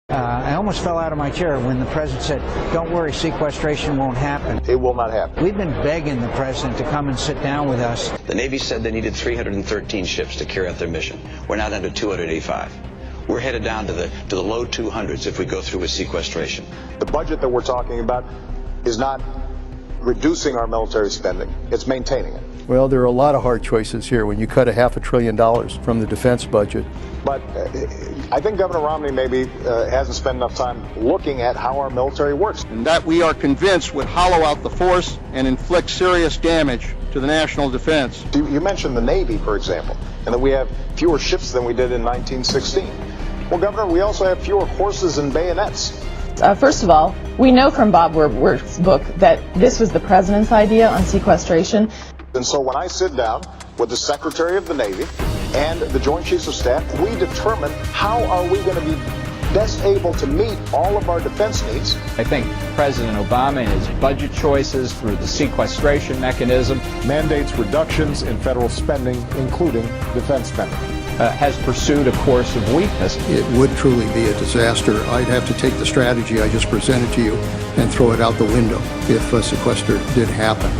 I almost fell out of my chair when the president said, "Don't worry, sequestration won't happen." It will not happen. We've been begging the president to come and sit down with us. The Navy said they needed 313 ships to carry out their mission. We're now down to 285. We're headed down to the low 200s if we go through with sequestration. The budget that we're talking about is not reducing our military spending. It's maintaining it. Well, there are a lot of hard choices here when you cut $500 billion from the defense budget. But I think Governor Romney maybe hasn't spent enough time looking at how our military works. And that we are convinced would hollow out the force and inflict serious damage to the national defense. You mentioned the Navy, for example, and that we have fewer ships than we did in 1916. Well, Governor, we also have fewer horses and bayonets. First of all, we know from Bob Woodward's book that this was the president's idea on sequestration. And so when I sit down with the Secretary of the Navy and the Joint Chiefs of Staff, we determine how are we going to be best able to meet all of our defense needs. I think President Obama and his budget choices through the sequestration mechanism mandates reductions in federal spending, including defense spending. Has pursued a course of weakness. It would truly be a disaster. I'd have to take the strategy I just presented to you and throw it out the window if a sequester did happen.